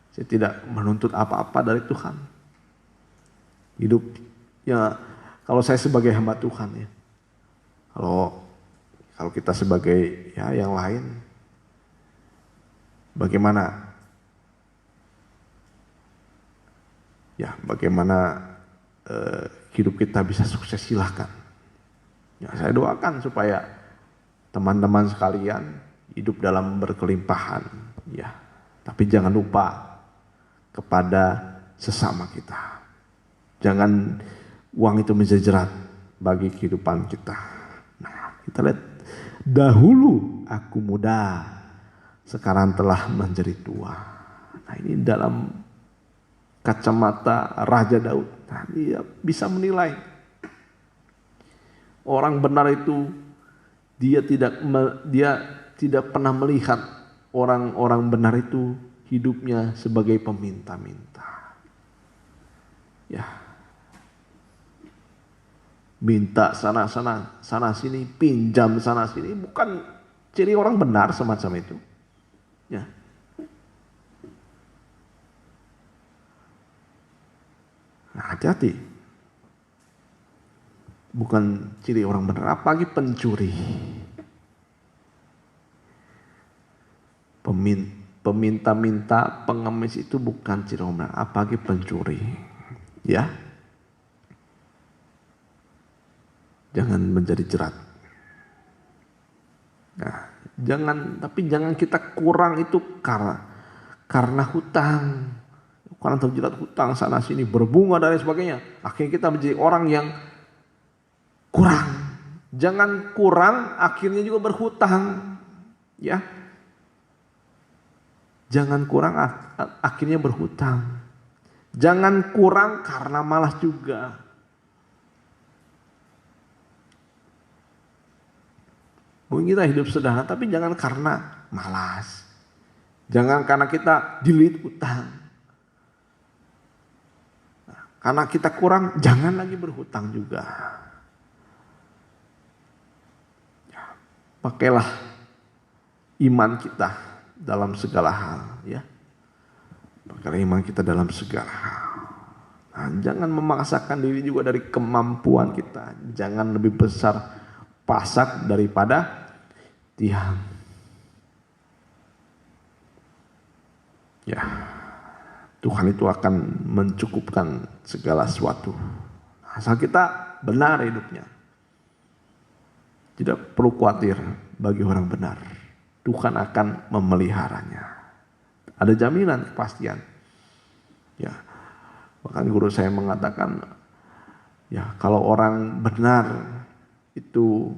Saya tidak menuntut apa-apa dari Tuhan. Hidup ya, kalau saya sebagai hamba Tuhan ya, kalau kita sebagai ya yang lain, bagaimana hidup kita bisa sukses, silahkan. Ya, saya doakan supaya teman-teman sekalian hidup dalam berkelimpahan, ya. Tapi jangan lupa kepada sesama kita. Jangan uang itu menjadi jerat bagi kehidupan kita. Nah, kita lihat, dahulu aku muda, sekarang telah menjadi tua. Nah, ini dalam kacamata Raja Daud. Nah, dia bisa menilai orang benar itu, dia tidak pernah melihat orang-orang benar itu hidupnya sebagai peminta-minta. Ya, minta sana sini, pinjam sana sini, bukan ciri orang benar semacam itu. Ya. Nah, hati-hati. Bukan ciri orang benar, apalagi pencuri. Peminta-minta, pengemis itu bukan ciri orang benar, apalagi pencuri. Ya. Jangan menjadi jerat. Nah, jangan kita kurang itu karena hutang. Karena terjerat hutang sana sini, berbunga dan lain sebagainya. Akhirnya kita menjadi orang yang kurang. Jangan kurang akhirnya juga berhutang. Ya. Jangan kurang akhirnya berhutang. Jangan kurang karena malas juga. Mungkin kita hidup sederhana, tapi jangan karena malas. Jangan karena kita dililit utang. Nah, Karena kita kurang, jangan lagi berhutang juga. Ya, pakailah iman kita dalam segala hal, ya. Pakailah iman kita dalam segala hal. Nah, jangan memaksakan diri juga dari kemampuan kita. Jangan lebih besar pasak daripada tiang. Ya, Tuhan itu akan mencukupkan segala sesuatu. Asal kita benar hidupnya. Tidak perlu khawatir bagi orang benar. Tuhan akan memeliharanya. Ada jaminan, kepastian. Ya, bahkan guru saya mengatakan, ya kalau orang benar itu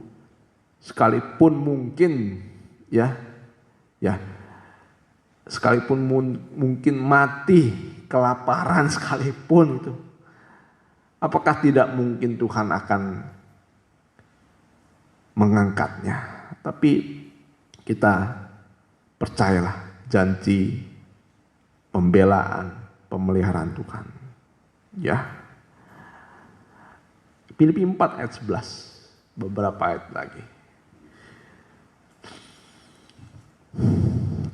sekalipun mungkin, ya sekalipun mungkin mati kelaparan sekalipun itu, apakah tidak mungkin Tuhan akan mengangkatnya? Tapi kita percayalah janji pembelaan, pemeliharaan Tuhan. Ya. Filipi 4 ayat 11, beberapa ayat lagi.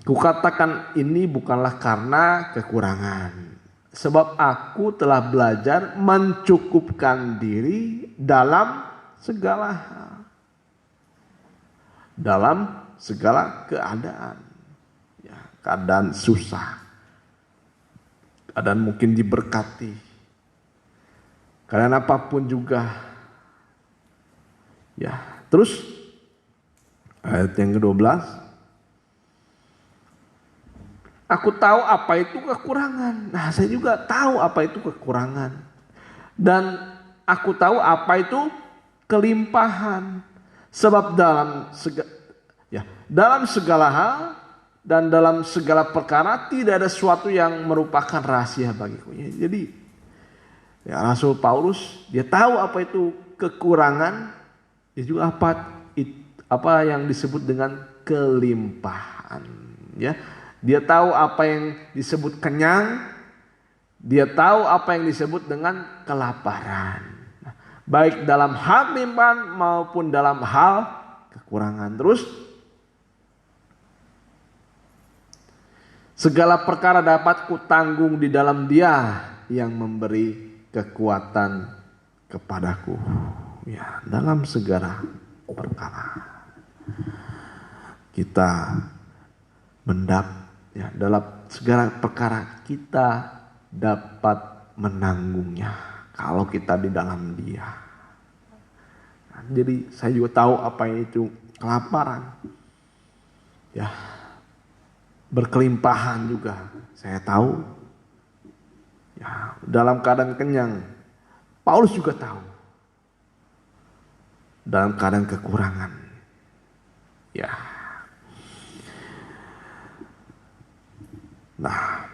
Kukatakan ini bukanlah karena kekurangan, sebab aku telah belajar mencukupkan diri dalam segala hal. Dalam segala keadaan. Ya, keadaan susah. Keadaan mungkin diberkati. Keadaan apapun juga. Ya, terus ayat yang ke-12. Aku tahu apa itu kekurangan. Nah, saya juga tahu apa itu kekurangan. Dan aku tahu apa itu kelimpahan. Sebab dalam segala hal dan dalam segala perkara tidak ada sesuatu yang merupakan rahasia bagiku. Jadi ya, Rasul Paulus dia tahu apa itu kekurangan, dia juga apa yang disebut dengan kelimpahan. Ya, dia tahu apa yang disebut kenyang, dia tahu apa yang disebut dengan kelaparan. Nah, baik dalam hal kelimpahan maupun dalam hal kekurangan. Terus segala perkara dapat kutanggung di dalam Dia yang memberi kekuatan kepadaku. Ya, dalam segala perkara kita dalam segala perkara kita dapat menanggungnya kalau kita di dalam Dia. Nah, jadi saya juga tahu apa itu kelaparan. Ya. Berkelimpahan juga saya tahu. Ya, dalam keadaan kenyang Paulus juga tahu. Dalam keadaan kekurangan. Ya. Nah,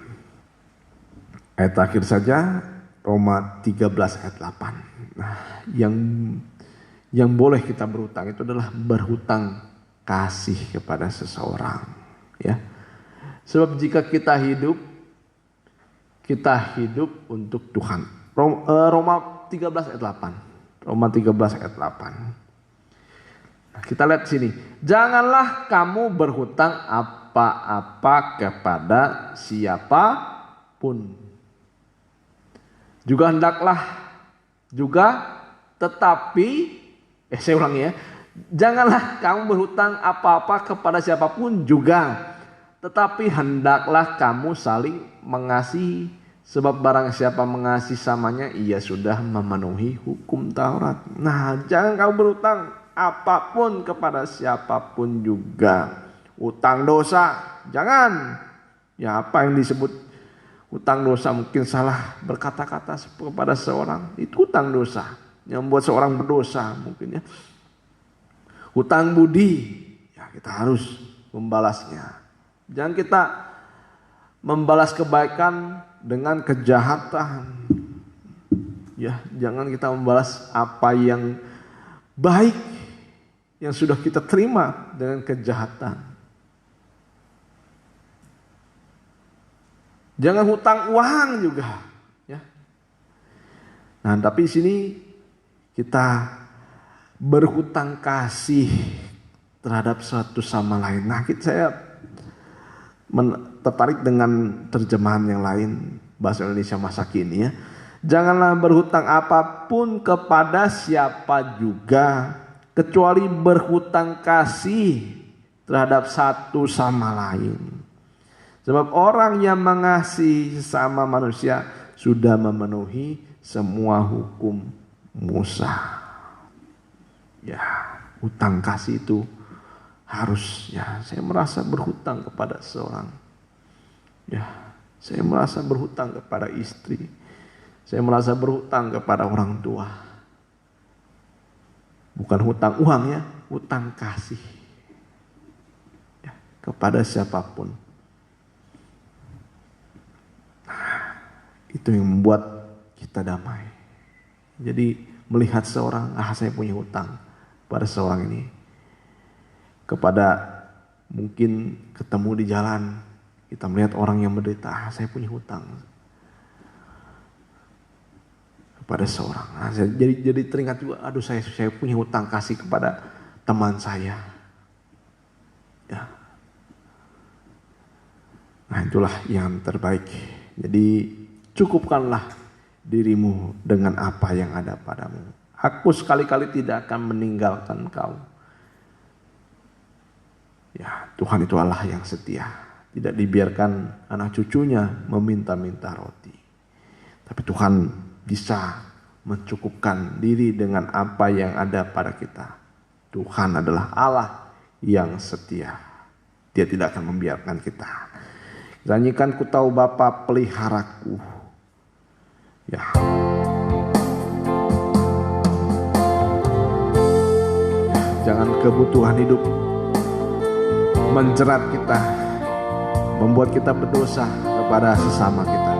ayat terakhir saja Roma 13 ayat 8. Nah, yang boleh kita berhutang itu adalah berhutang kasih kepada seseorang, ya. Sebab jika kita hidup untuk Tuhan. Roma 13 ayat 8. Roma 13 ayat 8. Nah, kita lihat sini. Janganlah kamu berhutang apa-apa kepada siapapun. Juga hendaklah saya ulangi ya. Janganlah kamu berhutang apa-apa kepada siapapun juga. Tetapi hendaklah kamu saling mengasihi, sebab barang siapa mengasihi samanya ia sudah memenuhi hukum Taurat. Nah, jangan kamu berhutang apapun kepada siapapun juga. Utang dosa, jangan. Ya, apa yang disebut utang dosa, mungkin salah berkata-kata kepada seorang, itu utang dosa yang membuat seorang berdosa mungkin ya. Hutang budi, ya kita harus membalasnya. Jangan kita membalas kebaikan dengan kejahatan. Ya, jangan kita membalas apa yang baik yang sudah kita terima dengan kejahatan. Jangan hutang uang juga, ya. Nah, tapi di sini kita berhutang kasih terhadap satu sama lain. Nah, saya tertarik dengan terjemahan yang lain bahasa Indonesia masa kini ya. Janganlah berhutang apapun kepada siapa juga kecuali berhutang kasih terhadap satu sama lain. Sebab orang yang mengasihi sesama manusia sudah memenuhi semua hukum Musa. Ya, hutang kasih itu harus, ya, saya merasa berhutang kepada seorang. Ya, saya merasa berhutang kepada istri. Saya merasa berhutang kepada orang tua. Bukan hutang uang ya, hutang kasih. Ya, kepada siapapun. Nah, itu yang membuat kita damai. Jadi melihat seorang, saya punya hutang pada seorang ini. Kepada mungkin ketemu di jalan, kita melihat orang yang menderita, saya punya hutang kepada seorang. Saya jadi teringat juga, saya punya hutang kasih kepada teman saya. Ya. Nah, itulah yang terbaik. Jadi cukupkanlah dirimu dengan apa yang ada padamu. Aku sekali-kali tidak akan meninggalkan kau. Ya, Tuhan itu Allah yang setia. Tidak dibiarkan anak cucunya meminta-minta roti. Tapi Tuhan bisa mencukupkan diri dengan apa yang ada pada kita. Tuhan adalah Allah yang setia. Dia tidak akan membiarkan kita. Nyanyikan ku tahu Bapa peliharaku. Ya. Jangan kebutuhan hidup menjerat kita, membuat kita berdosa kepada sesama kita.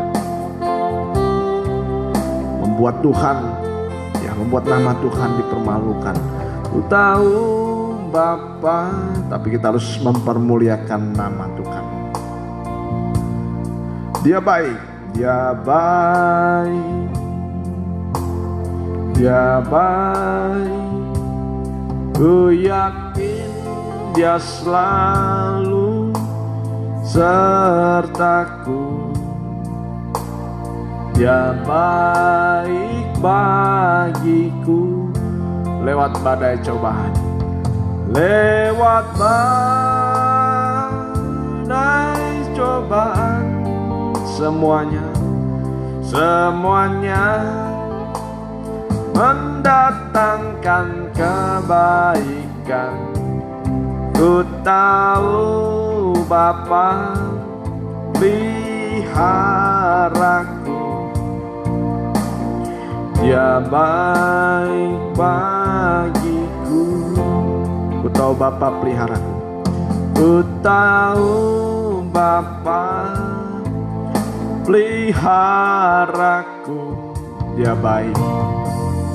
Membuat Tuhan, ya, membuat nama Tuhan dipermalukan. Ku tahu Bapa, tapi kita harus mempermuliakan nama Tuhan. Dia baik, Dia baik, Dia baik. Ku yakin Dia selalu sertaku. Dia baik bagiku. Lewat badai cobaan, lewat badai cobaan, semuanya mendatangkan kebaikan. Ku tahu Bapa peliharaku. Dia baik bagiku. Ku tahu Bapa peliharaku. Ku tahu Bapa peliharaku. Dia baik,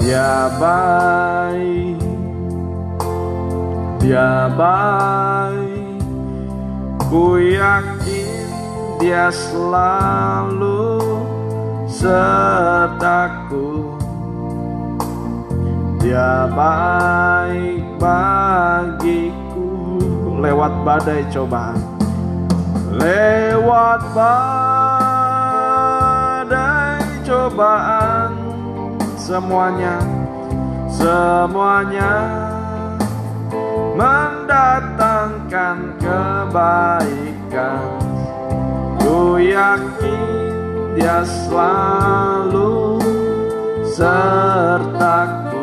Dia baik, Dia baik. Ku yakin Dia selalu sertaku. Dia baik bagiku. Lewat badai cobaan, lewat badai cobaan, semuanya mendatangkan kebaikan. Ku yakin Dia selalu sertaku.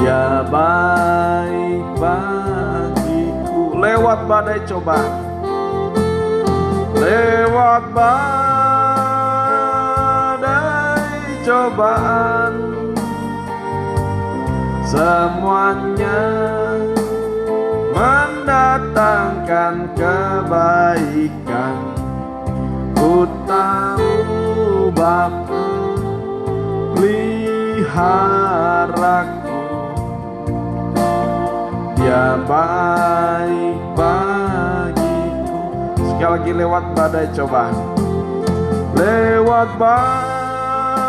Dia baik bagiku. Lewat badai cobaan, lewat badai cobaan, semuanya mendatangkan kebaikan. Ku tahu Bapa peliharaku. Dia baik bagiku. Sekali lagi, lewat badai cobaan, lewat badai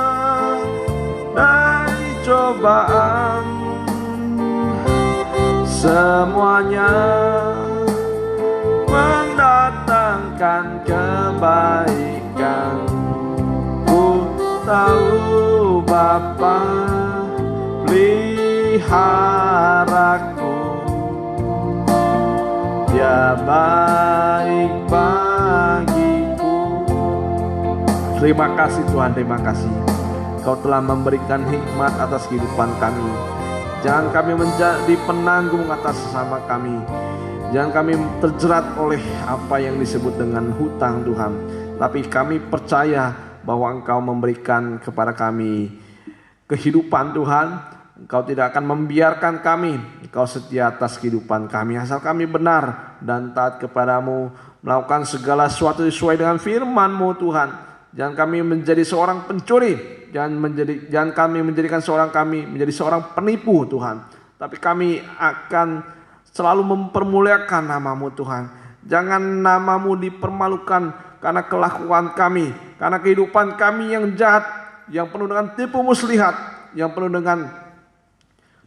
dari cobaan, semuanya mendatangkan kebaikan. Ku tahu Bapa peliharaku, Dia baik bagiku. Terima kasih Tuhan, terima kasih. Kau telah memberikan hikmat atas kehidupan kami. Jangan kami menjadi penanggung atas sesama kami. Jangan kami terjerat oleh apa yang disebut dengan hutang Tuhan. Tapi kami percaya bahwa Engkau memberikan kepada kami kehidupan Tuhan. Engkau tidak akan membiarkan kami. Engkau setia atas kehidupan kami. Asal kami benar dan taat kepadamu, melakukan segala sesuatu sesuai dengan firman-Mu Tuhan. Jangan kami menjadi seorang pencuri. Jangan kami menjadikan kami menjadi seorang penipu Tuhan. Tapi kami akan selalu mempermuliakan nama-Mu Tuhan. Jangan nama-Mu dipermalukan karena kelakuan kami, karena kehidupan kami yang jahat, yang penuh dengan tipu muslihat, yang penuh dengan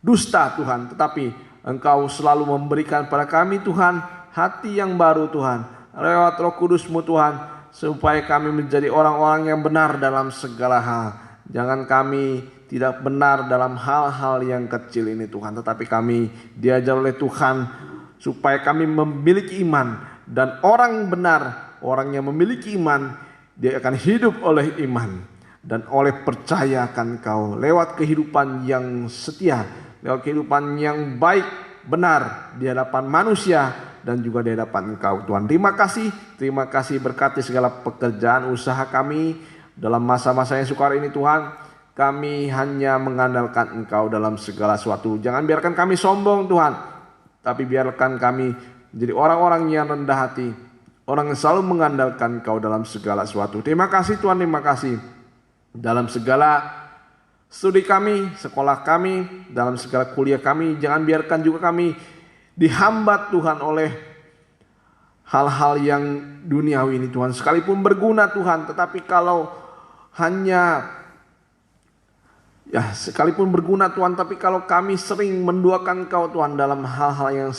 dusta Tuhan. Tetapi Engkau selalu memberikan pada kami Tuhan hati yang baru Tuhan, lewat Roh Kudus-Mu Tuhan, supaya kami menjadi orang-orang yang benar dalam segala hal. Jangan kami tidak benar dalam hal-hal yang kecil ini Tuhan, tetapi kami diajar oleh Tuhan supaya kami memiliki iman. Dan orang benar, orang yang memiliki iman, dia akan hidup oleh iman dan oleh percaya akan Kau, lewat kehidupan yang setia, lewat kehidupan yang baik, benar di hadapan manusia dan juga di hadapan Engkau Tuhan. Terima kasih berkati segala pekerjaan usaha kami dalam masa-masa yang sukar ini Tuhan. Kami hanya mengandalkan Engkau dalam segala sesuatu. Jangan biarkan kami sombong Tuhan, tapi biarkan kami menjadi orang-orang yang rendah hati, orang yang selalu mengandalkan Engkau dalam segala sesuatu. Terima kasih Tuhan, terima kasih. Dalam segala studi kami, sekolah kami, dalam segala kuliah kami, jangan biarkan juga kami dihambat Tuhan oleh hal-hal yang duniawi ini Tuhan. Sekalipun berguna Tuhan, tetapi kalau sekalipun berguna Tuhan, tapi kalau kami sering menduakan Engkau Tuhan dalam hal-hal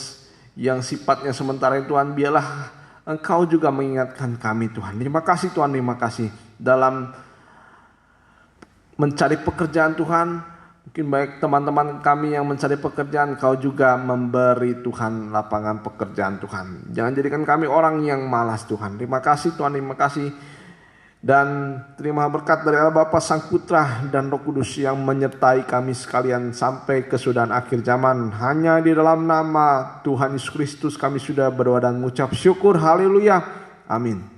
yang sifatnya sementara Tuhan, biarlah Engkau juga mengingatkan kami Tuhan. Terima kasih Tuhan, terima kasih. Dalam mencari pekerjaan Tuhan, mungkin baik teman-teman kami yang mencari pekerjaan, Kau juga memberi Tuhan lapangan pekerjaan Tuhan. Jangan jadikan kami orang yang malas Tuhan. Terima kasih Tuhan, terima kasih. Dan terima berkat dari Allah Bapa, Sang Putra dan Roh Kudus yang menyertai kami sekalian sampai kesudahan akhir zaman. Hanya di dalam nama Tuhan Yesus Kristus kami sudah berdoa dan mengucap syukur. Haleluya. Amin.